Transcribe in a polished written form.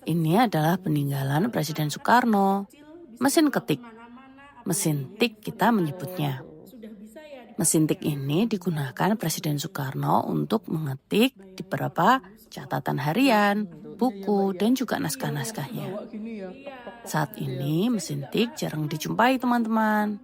Ini adalah peninggalan Presiden Soekarno. Mesin ketik. Mesin tik kita menyebutnya. Mesin tik ini digunakan Presiden Soekarno untuk mengetik di beberapa catatan harian, buku, dan juga naskah-naskahnya. Saat ini mesin tik jarang dijumpai teman-teman.